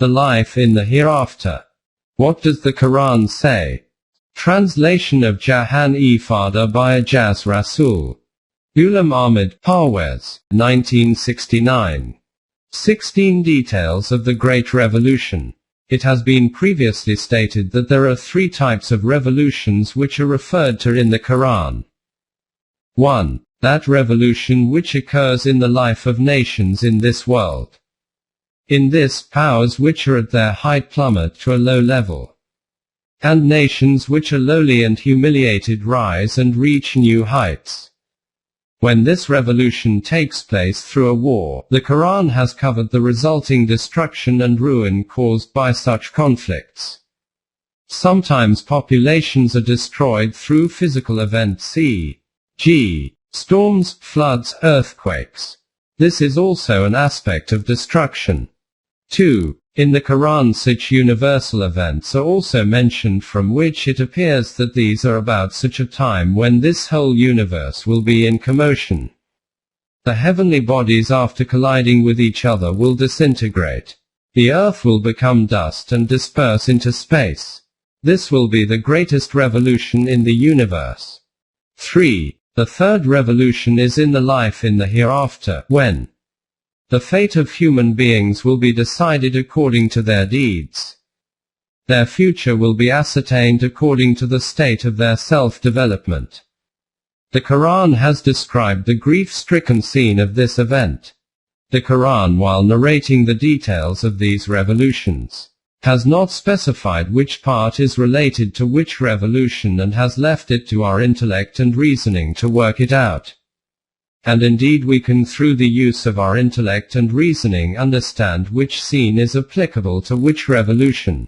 The Life in the Hereafter. What does the Quran say? Translation of Jahan-e-Fada by Ajaz Rasul. Ghulam Ahmed, Parwez, 1969. 16 Details of the Great Revolution. It has been previously stated that there are 3 types of revolutions which are referred to in the Quran. 1. That revolution which occurs in the life of nations in this world. In this, powers which are at their height plummet to a low level. And nations which are lowly and humiliated rise and reach new heights. When this revolution takes place through a war, the Quran has covered the resulting destruction and ruin caused by such conflicts. Sometimes populations are destroyed through physical events, e.g., storms, floods, earthquakes. This is also an aspect of destruction. 2. In the Quran such universal events are also mentioned from which it appears that these are about such a time when this whole universe will be in commotion. The heavenly bodies after colliding with each other will disintegrate. The earth will become dust and disperse into space. This will be the greatest revolution in the universe. 3. The third revolution is in the life in the hereafter, when the fate of human beings will be decided according to their deeds. Their future will be ascertained according to the state of their self-development. The Quran has described the grief-stricken scene of this event. The Quran, while narrating the details of these revolutions, has not specified which part is related to which revolution and has left it to our intellect and reasoning to work it out. And indeed we can through the use of our intellect and reasoning understand which scene is applicable to which revolution.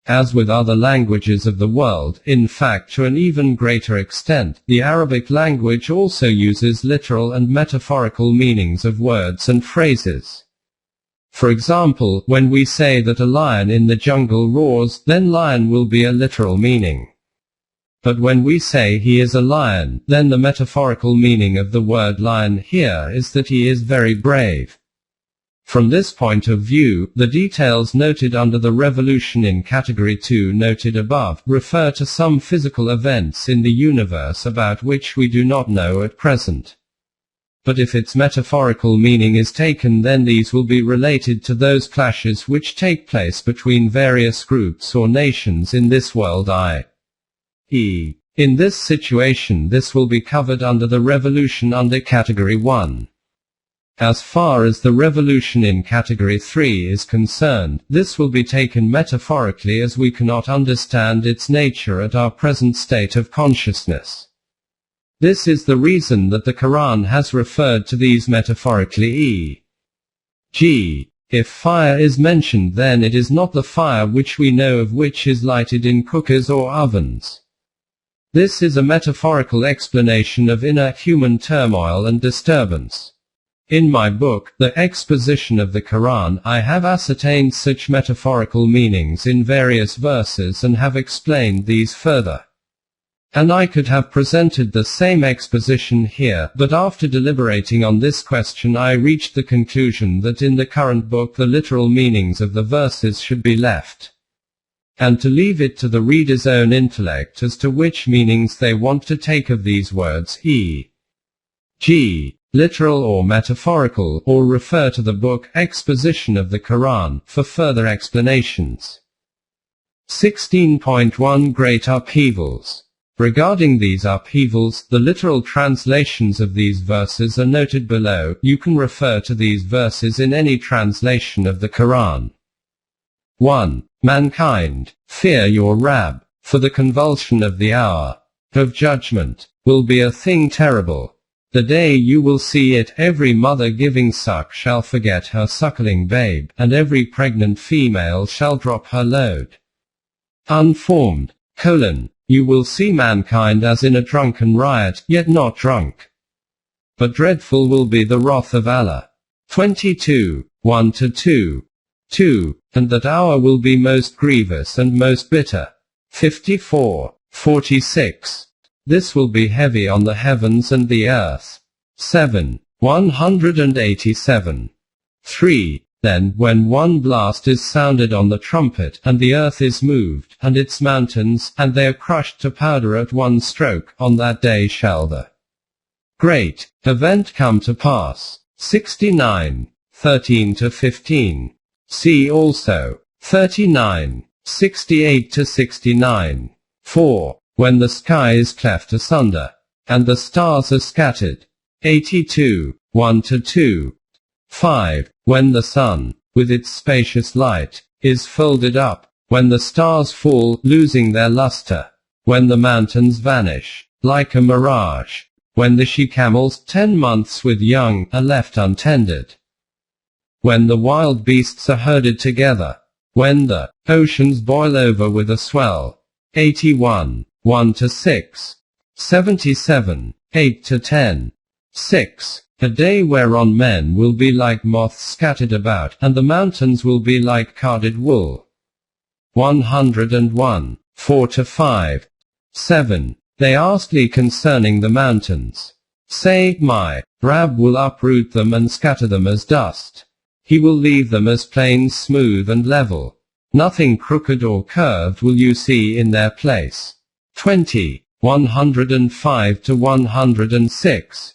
As with other languages of the world, in fact to an even greater extent, the Arabic language also uses literal and metaphorical meanings of words and phrases. For example, when we say that a lion in the jungle roars, then lion will be a literal meaning. But when we say he is a lion, then the metaphorical meaning of the word lion here is that he is very brave. From this point of view, the details noted under the revolution in category 2 noted above, refer to some physical events in the universe about which we do not know at present. But if its metaphorical meaning is taken, then these will be related to those clashes which take place between various groups or nations in this world i.e. In this situation this will be covered under the revolution under category 1. As far as the revolution in category 3 is concerned, this will be taken metaphorically as we cannot understand its nature at our present state of consciousness. This is the reason that the Quran has referred to these metaphorically e.g. If fire is mentioned, then it is not the fire which we know of, which is lighted in cookers or ovens. This is a metaphorical explanation of inner human turmoil and disturbance. In my book, The Exposition of the Quran, I have ascertained such metaphorical meanings in various verses and have explained these further. And I could have presented the same exposition here, but after deliberating on this question I reached the conclusion that in the current book the literal meanings of the verses should be left, and to leave it to the reader's own intellect as to which meanings they want to take of these words, e.g., literal or metaphorical, or refer to the book Exposition of the Quran for further explanations. 16.1 Great Upheavals. Regarding these upheavals, the literal translations of these verses are noted below. You can refer to these verses in any translation of the Quran. 1. Mankind, fear your Rabb, for the convulsion of the hour of judgment will be a thing terrible. The day you will see it, every mother giving suck shall forget her suckling babe, and every pregnant female shall drop her load. Unformed, you will see mankind as in a drunken riot, yet not drunk. But dreadful will be the wrath of Allah. 22, 1-2. 2. And that hour will be most grievous and most bitter. 54, 46. This will be heavy on the heavens and the earth. 7, 187. 3. Then, when one blast is sounded on the trumpet, and the earth is moved, and its mountains, and they are crushed to powder at one stroke, on that day shall the great event come to pass. 69. 13 to 15. See also 39. 68 to 69. 4. When the sky is cleft asunder, and the stars are scattered. 82. 1 to 2. 5. When the sun, with its spacious light, is folded up, when the stars fall, losing their luster, when the mountains vanish, like a mirage, when the she-camels 10 months with young are left untended, when the wild beasts are herded together, when the oceans boil over with a swell. 81. 1 to 6. 77. 8 to 10. 6. A day whereon men will be like moths scattered about, and the mountains will be like carded wool. 101. 4 to 5. 7. They ask thee concerning the mountains. Say, my Rab will uproot them and scatter them as dust. He will leave them as plains smooth and level. Nothing crooked or curved will you see in their place. 20. 105 to 106.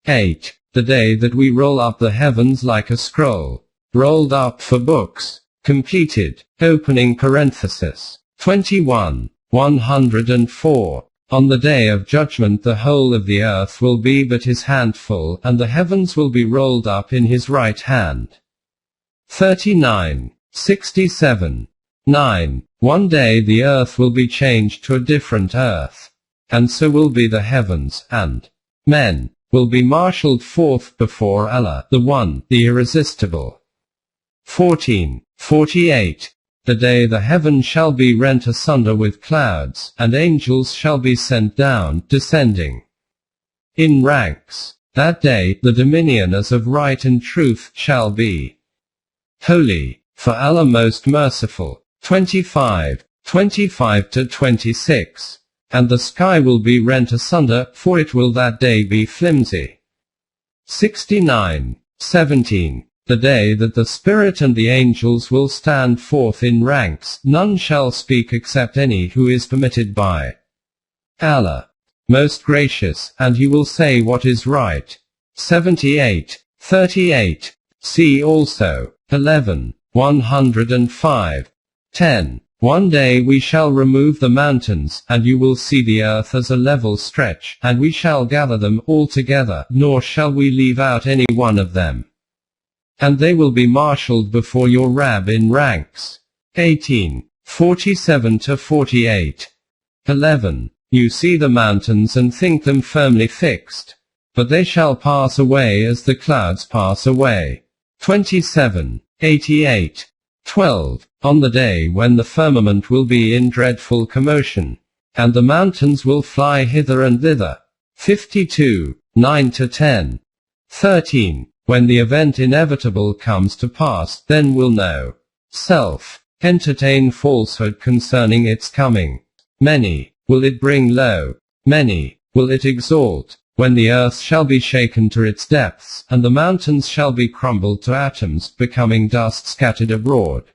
8. The day that we roll up the heavens like a scroll, rolled up for books, completed, opening parenthesis. 21. 104. On the day of judgment the whole of the earth will be but his handful, and the heavens will be rolled up in his right hand. 39. 67. 9. One day the earth will be changed to a different earth, and so will be the heavens, and men will be marshaled forth before Allah, the One, the Irresistible. 14. 48. The day the heaven shall be rent asunder with clouds, and angels shall be sent down, descending in ranks. That day, the dominioners of right and truth shall be holy, for Allah most merciful. 25. 25 to 26. And the sky will be rent asunder, for it will that day be flimsy. 69. 17. The day that the Spirit and the angels will stand forth in ranks, none shall speak except any who is permitted by Allah, most gracious, and he will say what is right. 78. 38. See also 11. 105. 10. One day we shall remove the mountains, and you will see the earth as a level stretch, and we shall gather them all together, nor shall we leave out any one of them. And they will be marshaled before your Rab in ranks. 18. 47 to 48. 11. You see the mountains and think them firmly fixed, but they shall pass away as the clouds pass away. 27. 88. 12. On the day when the firmament will be in dreadful commotion, and the mountains will fly hither and thither. 52. 9 to 10. 13. When the event inevitable comes to pass, then will no self entertain falsehood concerning its coming. Many will it bring low, many will it exalt, when the earth shall be shaken to its depths, and the mountains shall be crumbled to atoms, becoming dust scattered abroad.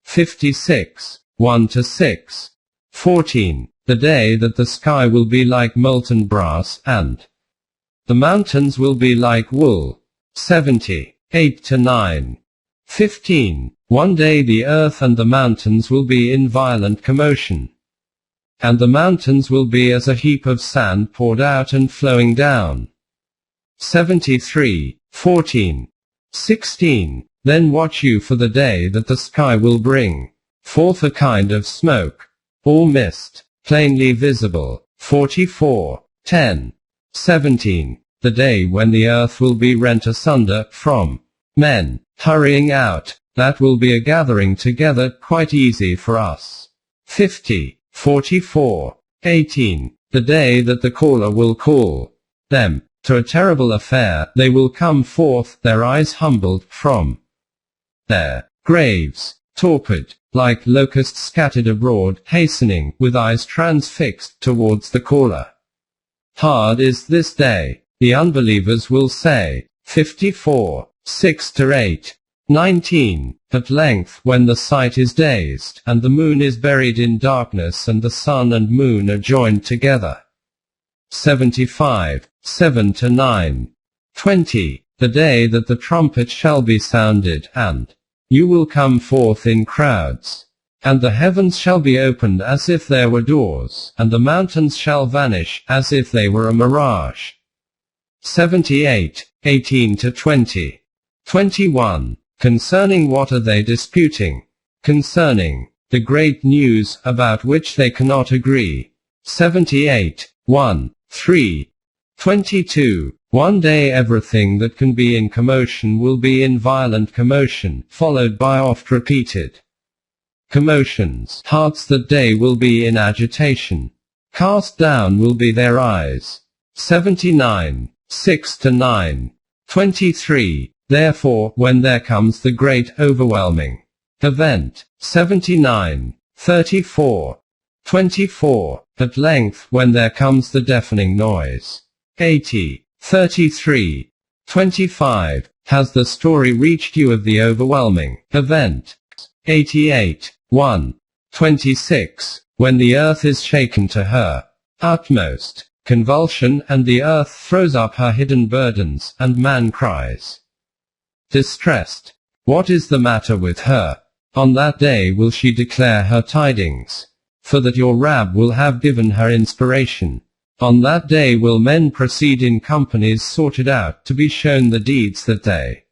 56. 1 to 6. 14. The day that the sky will be like molten brass, and the mountains will be like wool. 70. 8 to 9. 15. One day the earth and the mountains will be in violent commotion, and the mountains will be as a heap of sand poured out and flowing down. 73. 14. 16. Then watch you for the day that the sky will bring forth a kind of smoke, or mist, plainly visible. 44. 10. 17. The day when the earth will be rent asunder, from men hurrying out, that will be a gathering together, quite easy for us. 50. 44. 18. The day that the caller will call them to a terrible affair, they will come forth, their eyes humbled, from their graves, torpid, like locusts scattered abroad, hastening, with eyes transfixed, towards the caller. Hard is this day, the unbelievers will say. 54. 6 to 8. 19. At length, when the sight is dazed, and the moon is buried in darkness, and the sun and moon are joined together. 75. 7 to 9. 20. The day that the trumpet shall be sounded, and you will come forth in crowds. And the heavens shall be opened as if there were doors, and the mountains shall vanish, as if they were a mirage. 78. 18 to 20. 21. Concerning what are they disputing? Concerning the great news, about which they cannot agree. 78. 1, 3. 22. One day everything that can be in commotion will be in violent commotion, followed by oft-repeated commotions. Hearts that day will be in agitation. Cast down will be their eyes. 79. 6 to 9. 23. Therefore, when there comes the great, overwhelming event. 79. 34. 24. At length, when there comes the deafening noise. 80. 33. 25. Has the story reached you of the overwhelming event? 88. 1. 26. When the earth is shaken to her utmost convulsion, and the earth throws up her hidden burdens, and man cries distressed, what is the matter with her? On that day will she declare her tidings, for that your Rab will have given her inspiration. On that day will men proceed in companies sorted out, to be shown the deeds that they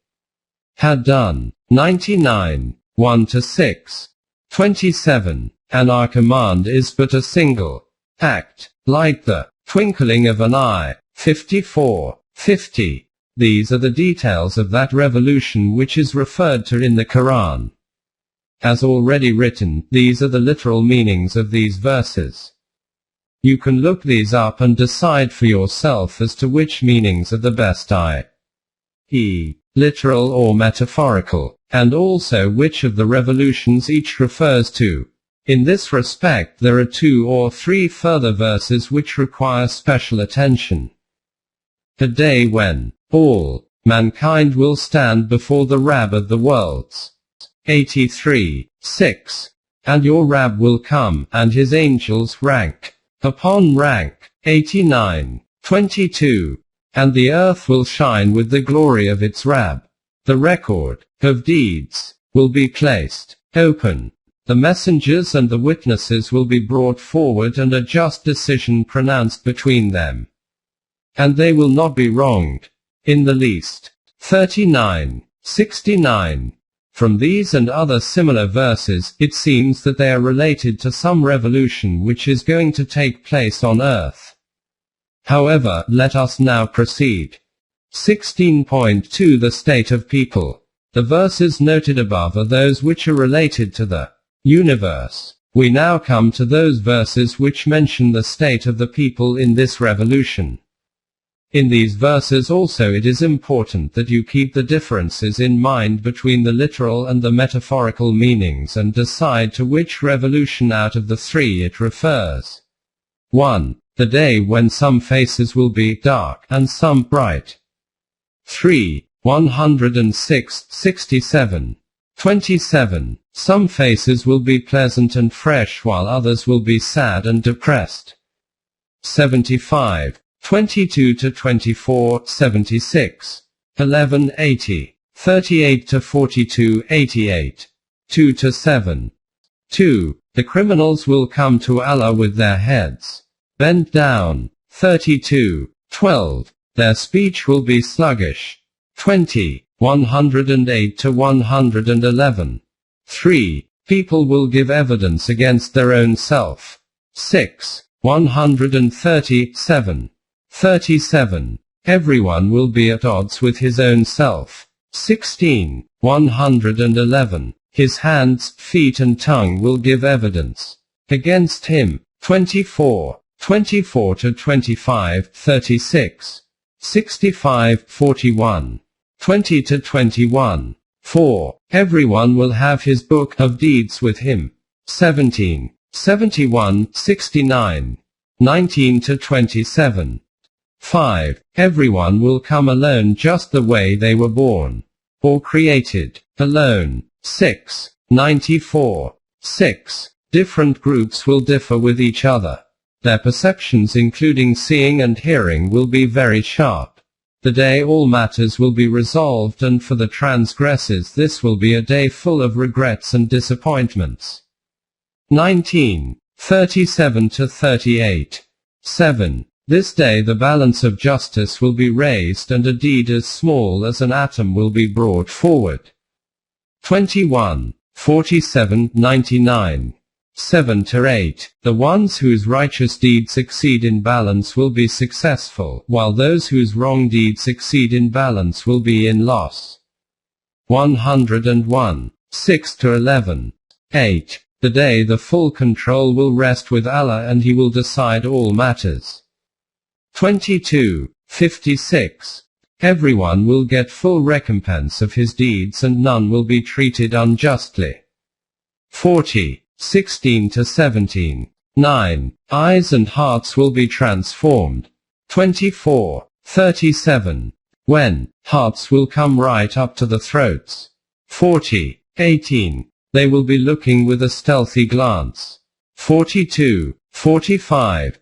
had done. 99. 1 to 6. 27. And our command is but a single act, like the twinkling of an eye. 54. 50. These are the details of that revolution which is referred to in the Quran. As already written, these are the literal meanings of these verses. You can look these up and decide for yourself as to which meanings are the best, i.e., literal or metaphorical, and also which of the revolutions each refers to. In this respect there are 2 or 3 further verses which require special attention. A day when all mankind will stand before the Rab of the worlds. 83. 6. And your Rab will come, and his angels rank upon rank. 89. 22. And the earth will shine with the glory of its Rab. The record of deeds will be placed open. The messengers and the witnesses will be brought forward, and a just decision pronounced between them. And they will not be wronged in the least. 39. 69. From these and other similar verses, it seems that they are related to some revolution which is going to take place on earth. However, let us now proceed. 16.2 The state of people. The verses noted above are those which are related to the universe. We now come to those verses which mention the state of the people in this revolution. In these verses also it is important that you keep the differences in mind between the literal and the metaphorical meanings and decide to which revolution out of the 3 it refers. 1. The day when some faces will be dark and some bright. 3. 106, 67. 27. Some faces will be pleasant and fresh while others will be sad and depressed. 75. 22 to 24, 76. 1180. 38 to 42, 88. 2 to 7. 2. The criminals will come to Allah with their heads bent down. 32. 12. Their speech will be sluggish. 20. 108 to 111. 3. People will give evidence against their own self. 6. 137. 37. Everyone will be at odds with his own self. 16. 111. His hands, feet and tongue will give evidence against him. 24. 24 to 25, 36. 65, 41. 20 to 21. 4. Everyone will have his book of deeds with him. 17. 71, 69. 19 to 27. 5. Everyone will come alone just the way they were born. or created, alone. 6. 94. 6. Different groups will differ with each other. Their perceptions including seeing and hearing will be very sharp. The day all matters will be resolved, and for the transgressors this will be a day full of regrets and disappointments. 19. 37-38. 7. This day the balance of justice will be raised, and a deed as small as an atom will be brought forward. 21. 47-99. 7-8. The ones whose righteous deeds exceed in balance will be successful, while those whose wrong deeds exceed in balance will be in loss. 101. 6-11. 8. The day the full control will rest with Allah, and He will decide all matters. 22. 56. Everyone will get full recompense of his deeds, and none will be treated unjustly. 40. 16-17. 9. Eyes and hearts will be transformed. 24. 37. When hearts will come right up to the throats. 40. 18. They will be looking with a stealthy glance. 42. 45.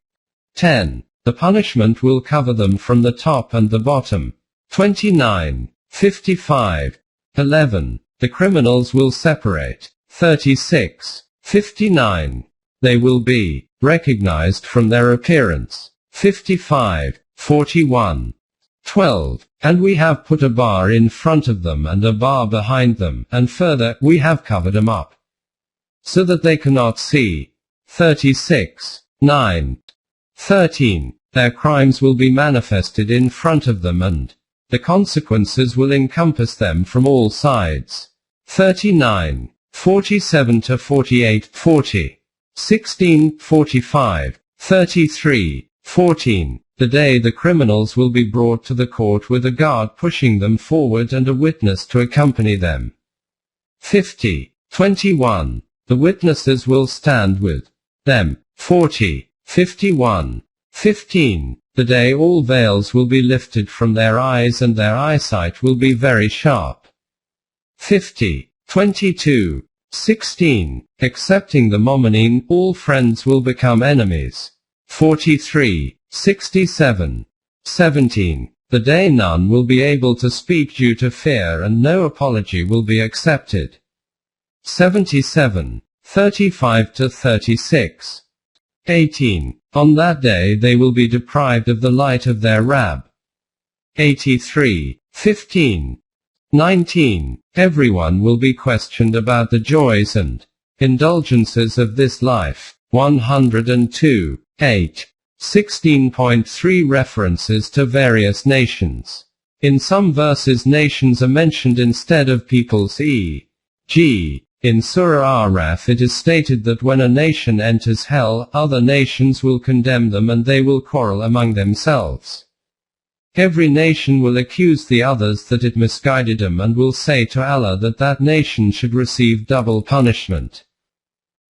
10. The punishment will cover them from the top and the bottom. 29. 55. 11. The criminals will separate. 36. 59. They will be recognized from their appearance. 55. 41. 12. And we have put a bar in front of them and a bar behind them, and further, we have covered them up, so that they cannot see. 36. 9. 13. Their crimes will be manifested in front of them, and the consequences will encompass them from all sides. 39. 47-48. 40. 16. 45. 33. 14. The day the criminals will be brought to the court with a guard pushing them forward and a witness to accompany them. 50. 21. The witnesses will stand with them. 40. 51. 15. The day all veils will be lifted from their eyes, and their eyesight will be very sharp. 50. 22. 16. Excepting the Mu'mineen, all friends will become enemies. 43. 67. 17. The day none will be able to speak due to fear, and no apology will be accepted. 77. 35-36. 18. On that day they will be deprived of the light of their Rabb. 83. 15. 19. Everyone will be questioned about the joys and indulgences of this life. 102. 8. 16.3 References to various nations. In some verses nations are mentioned instead of peoples, e.g. in Surah Araf it is stated that when a nation enters hell, other nations will condemn them and they will quarrel among themselves. Every nation will accuse the others that it misguided them, and will say to Allah that that nation should receive double punishment.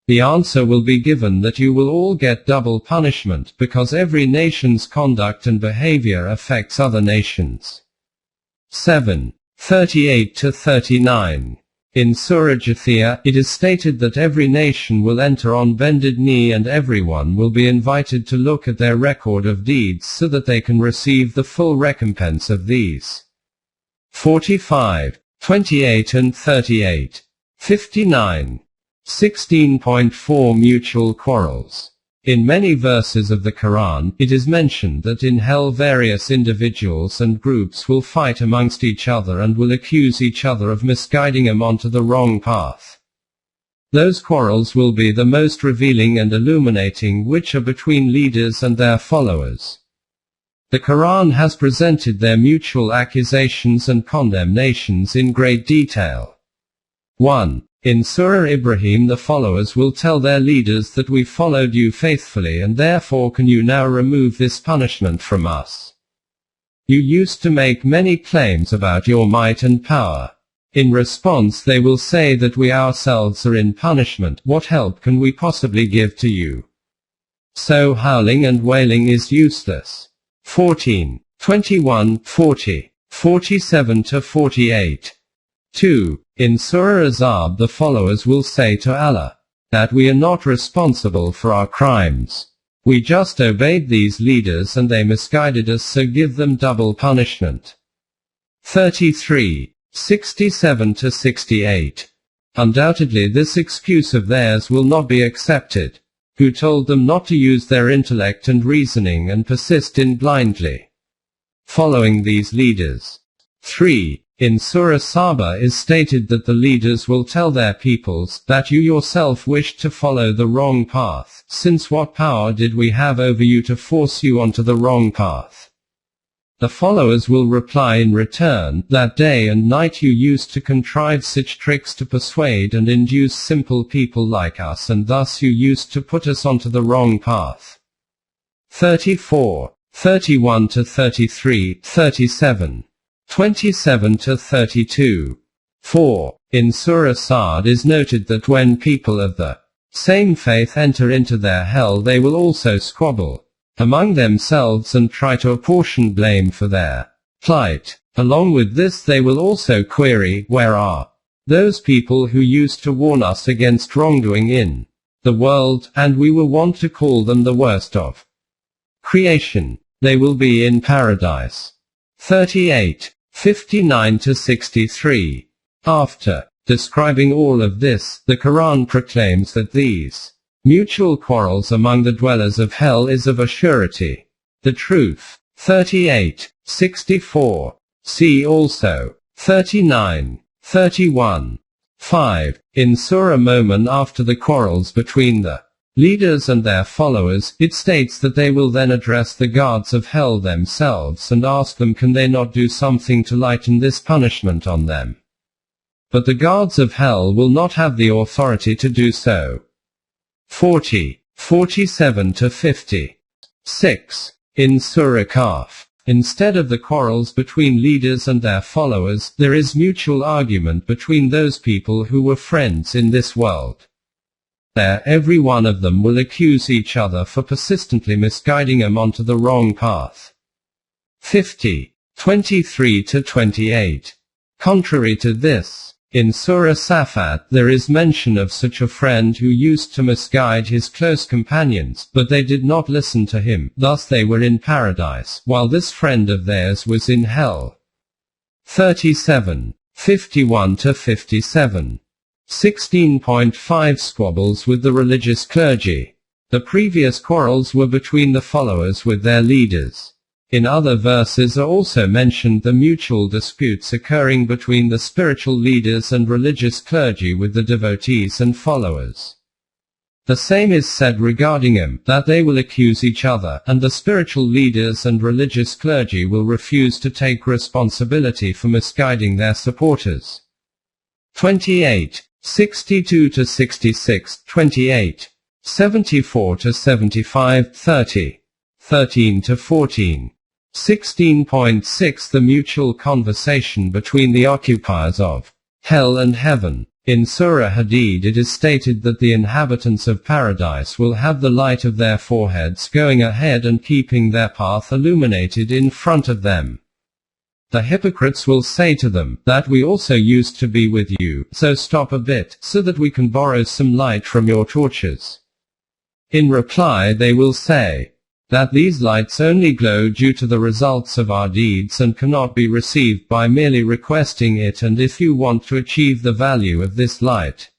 The answer will be given that you will all get double punishment, because every nation's conduct and behavior affects other nations. 7. 38-39. In Surah Jathiyah, it is stated that every nation will enter on bended knee, and everyone will be invited to look at their record of deeds so that they can receive the full recompense of these. 45. 28-38. 59. 16.4 Mutual quarrels. In many verses of the Quran, it is mentioned that in hell various individuals and groups will fight amongst each other and will accuse each other of misguiding them onto the wrong path. Those quarrels will be the most revealing and illuminating, which are between leaders and their followers. The Quran has presented their mutual accusations and condemnations in great detail. 1. In Surah Ibrahim, the followers will tell their leaders that we followed you faithfully, and therefore can you now remove this punishment from us? You used to make many claims about your might and power. In response they will say that we ourselves are in punishment, what help can we possibly give to you? So howling and wailing is useless. 14. 21, 40, 47-48. 2. In Surah Azab, the followers will say to Allah that we are not responsible for our crimes. We just obeyed these leaders and they misguided us, so give them double punishment. 33. 67-68. Undoubtedly this excuse of theirs will not be accepted. Who told them not to use their intellect and reasoning and persist in blindly following these leaders? 3. In Surah Saba is stated that the leaders will tell their peoples that you yourself wished to follow the wrong path, since what power did we have over you to force you onto the wrong path? The followers will reply in return that day and night you used to contrive such tricks to persuade and induce simple people like us, and thus you used to put us onto the wrong path. 34. 31-33, 37. 27-32. 4. In Surah Sa'd is noted that when people of the same faith enter into their hell, they will also squabble among themselves and try to apportion blame for their plight. Along with this they will also query, where are those people who used to warn us against wrongdoing in the world, and we were wont to call them the worst of creation? They will be in paradise. 38. 59-63. After describing all of this, the Quran proclaims that these mutual quarrels among the dwellers of hell is of a surety the truth. 38. 64. See also 39. 31. 5. In Surah Mu'min, after the quarrels between the leaders and their followers, it states that they will then address the guards of hell themselves and ask them, can they not do something to lighten this punishment on them? But the guards of hell will not have the authority to do so. 40. 47-50. 6. In Surah Kahf, instead of the quarrels between leaders and their followers, there is mutual argument between those people who were friends in this world. There, every one of them will accuse each other for persistently misguiding them onto the wrong path. 50. 23-28. Contrary to this, in Surah Safat there is mention of such a friend who used to misguide his close companions, but they did not listen to him, thus they were in paradise, while this friend of theirs was in hell. 37. 51-57. 16.5 Squabbles with the religious clergy. The previous quarrels were between the followers with their leaders. In other verses are also mentioned the mutual disputes occurring between the spiritual leaders and religious clergy with the devotees and followers. The same is said regarding them, that they will accuse each other, and the spiritual leaders and religious clergy will refuse to take responsibility for misguiding their supporters. 28. 62-66, 28. 74-75, 30. 13-14. 16.6 The mutual conversation between the occupiers of hell and heaven. In Surah Hadid it is stated that the inhabitants of paradise will have the light of their foreheads going ahead and keeping their path illuminated in front of them. The hypocrites will say to them, that we also used to be with you, so stop a bit, so that we can borrow some light from your torches. In reply they will say, that these lights only glow due to the results of our deeds and cannot be received by merely requesting it, and if you want to achieve the value of this light,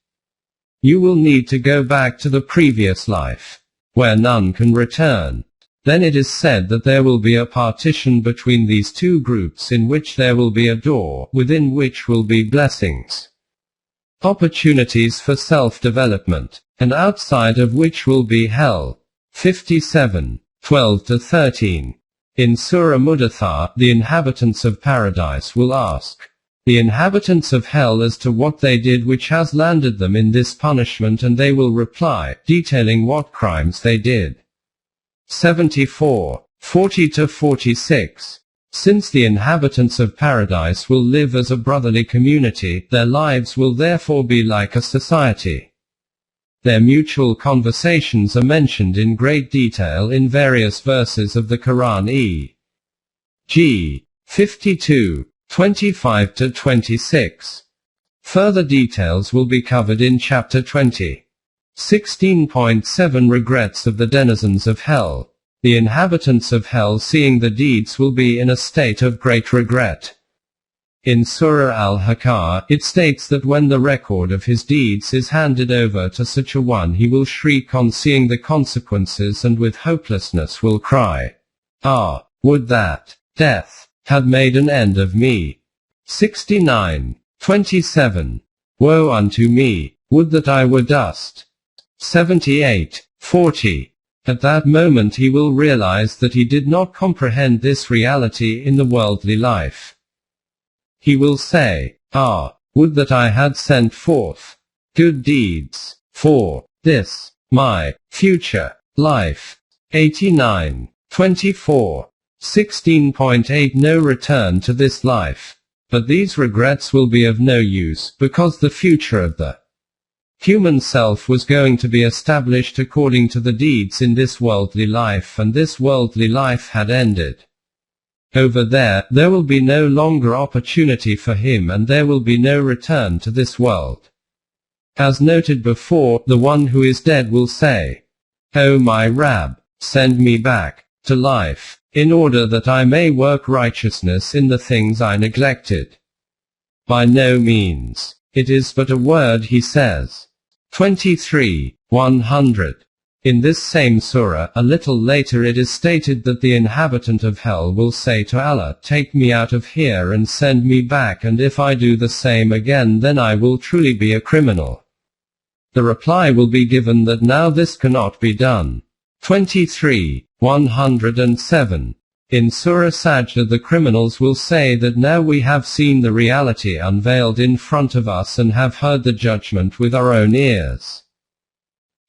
you will need to go back to the previous life, where none can return. Then it is said that there will be a partition between these two groups, in which there will be a door, within which will be blessings, opportunities for self-development, and outside of which will be hell. 57. 12-13. In Surah Mudathar, the inhabitants of paradise will ask the inhabitants of hell as to what they did which has landed them in this punishment, and they will reply, detailing what crimes they did. 74. 40-46. Since the inhabitants of paradise will live as a brotherly community, their lives will therefore be like a society. Their mutual conversations are mentioned in great detail in various verses of the Quran e.g. 52. 25-26. Further details will be covered in Chapter 20. 16.7 Regrets of the denizens of hell. The inhabitants of hell, seeing the deeds, will be in a state of great regret. In Surah Al-Haqqah, it states that when the record of his deeds is handed over to such a one, he will shriek on seeing the consequences, and with hopelessness will cry, "Ah, would that death had made an end of me." 69.27 Woe unto me, would that I were dust. 78.40 At that moment he will realize that he did not comprehend this reality in the worldly life. He will say, "Ah, would that I had sent forth good deeds for this, my future life." 89.24 16.8 No return to this life. But these regrets will be of no use, because the future of the human self was going to be established according to the deeds in this worldly life, and this worldly life had ended. Over there will be no longer opportunity for him, and there will be no return to this world. As noted before, the one who is dead will say, "O my Rabb, send me back to life, in order that I may work righteousness in the things I neglected." By no means. It is but a word he says. 23.100 In this same surah, a little later, it is stated that the inhabitant of hell will say to Allah, "Take me out of here and send me back, and if I do the same again, then I will truly be a criminal." The reply will be given that now this cannot be done. 23.107 In Surah Sajda, the criminals will say that now we have seen the reality unveiled in front of us and have heard the judgment with our own ears.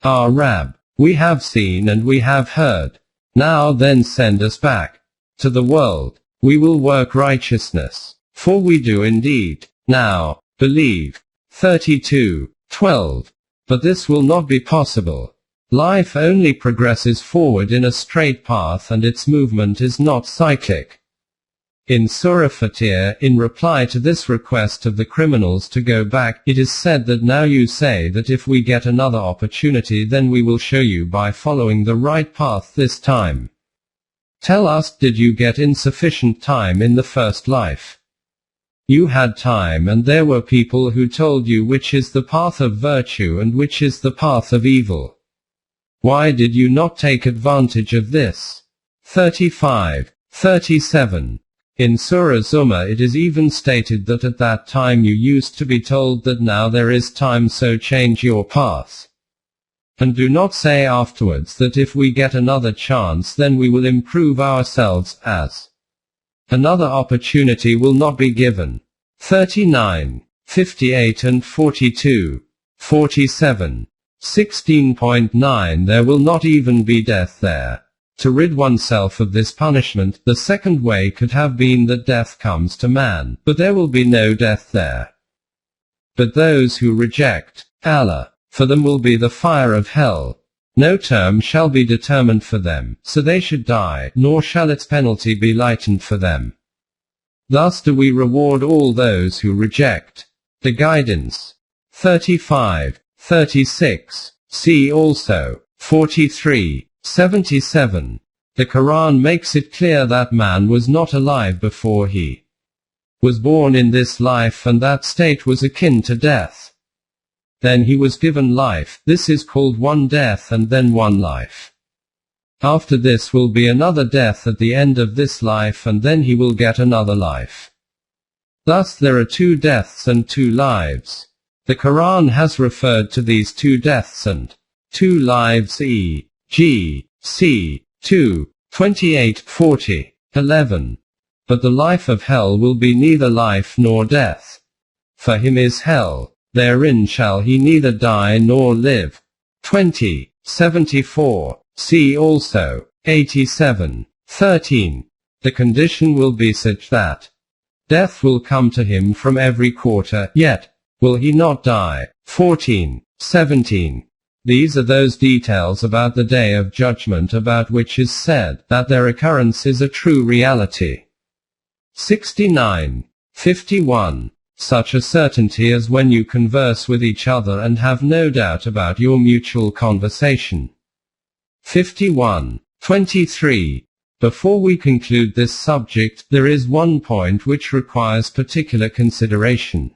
Our Rabb, we have seen and we have heard. Now then send us back to the world. We will work righteousness, for we do indeed now believe. 32.12 But this will not be possible. Life only progresses forward in a straight path, and its movement is not cyclic. In Surah Fatir, in reply to this request of the criminals to go back, it is said that now you say that if we get another opportunity, then we will show you by following the right path this time. Tell us, did you get insufficient time in the first life? You had time, and there were people who told you which is the path of virtue and which is the path of evil. Why did you not take advantage of this? 35.37 In Surah Zumar, it is even stated that at that time you used to be told that now there is time, so change your path. And do not say afterwards that if we get another chance then we will improve ourselves, as another opportunity will not be given. 39.58 and 42.47 16.9 There will not even be death there. To rid oneself of this punishment, the second way could have been that death comes to man, but there will be no death there. But those who reject Allah, for them will be the fire of hell. No term shall be determined for them, so they should die, nor shall its penalty be lightened for them. Thus do we reward all those who reject the guidance. 35.36 See also 43.77 The Quran makes it clear that man was not alive before he was born in this life, and that state was akin to death. Then he was given life. This is called one death and then one life. After this will be another death at the end of this life, and then he will get another life. Thus there are two deaths and two lives. The Quran has referred to these two deaths and two lives, e.g., c. 2:28-40:11. But the life of hell will be neither life nor death. For him is hell, therein shall he neither die nor live. 20:74. See also 87:13. The condition will be such that death will come to him from every quarter, yet will he not die. 14:17. These are those details about the Day of Judgment about which is said that their occurrence is a true reality. 69:51. such a certainty as when you converse with each other and have no doubt about your mutual conversation. 51.23. Before we conclude this subject, there is one point which requires particular consideration.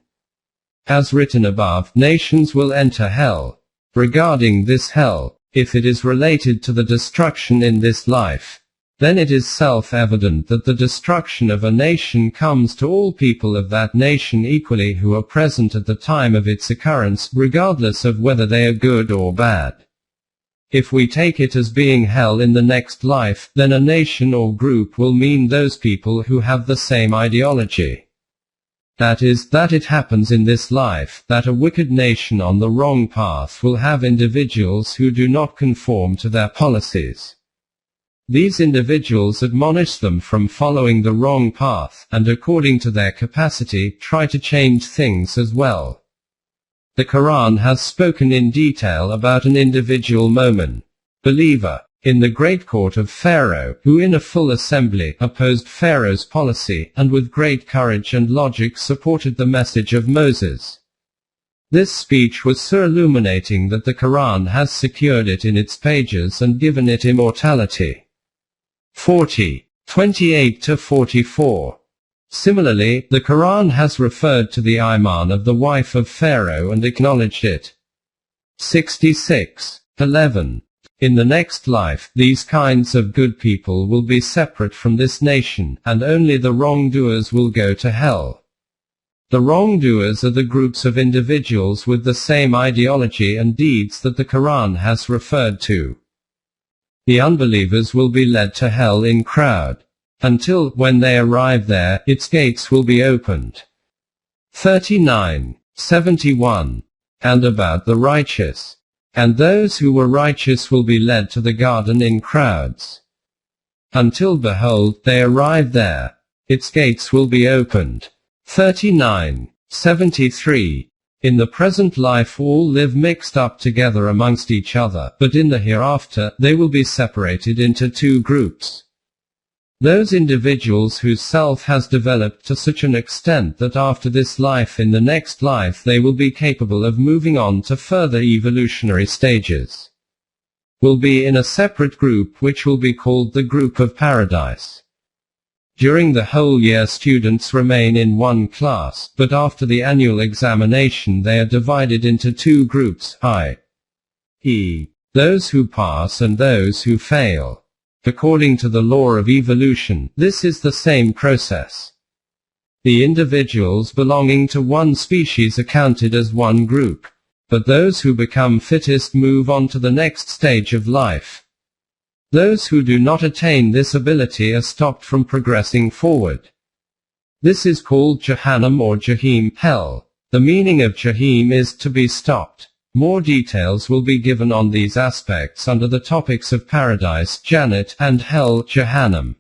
As written above, nations will enter hell. Regarding this hell, if it is related to the destruction in this life, then it is self-evident that the destruction of a nation comes to all people of that nation equally who are present at the time of its occurrence, regardless of whether they are good or bad. If we take it as being hell in the next life, then a nation or group will mean those people who have the same ideology. That is, that it happens in this life, that a wicked nation on the wrong path will have individuals who do not conform to their policies. These individuals admonish them from following the wrong path, and according to their capacity, try to change things as well. The Quran has spoken in detail about an individual Momin believer in the great court of Pharaoh, who in a full assembly opposed Pharaoh's policy, and with great courage and logic supported the message of Moses. This speech was so illuminating that the Quran has secured it in its pages and given it immortality. 40.28-44. Similarly, the Quran has referred to the Iman of the wife of Pharaoh and acknowledged it. 66.11. In the next life, these kinds of good people will be separate from this nation, and only the wrongdoers will go to hell. The wrongdoers are the groups of individuals with the same ideology and deeds that the Quran has referred to. The unbelievers will be led to hell in crowd, until, when they arrive there, its gates will be opened. 39.71. And about the righteous. And those who were righteous will be led to the garden in crowds. Until behold, they arrive there. Its gates will be opened. 39.73. In the present life all live mixed up together amongst each other, but in the hereafter, they will be separated into two groups. Those individuals whose self has developed to such an extent that after this life in the next life they will be capable of moving on to further evolutionary stages, will be in a separate group which will be called the group of paradise. During the whole year students remain in one class, but after the annual examination they are divided into two groups, i.e., those who pass and those who fail. According to the law of evolution, this is the same process. The individuals belonging to one species are counted as one group, but those who become fittest move on to the next stage of life. Those who do not attain this ability are stopped from progressing forward. This is called Jahannam or Jahim, hell. The meaning of Jahim is to be stopped. More details will be given on these aspects under the topics of paradise, Jannat, and hell, Jahannam.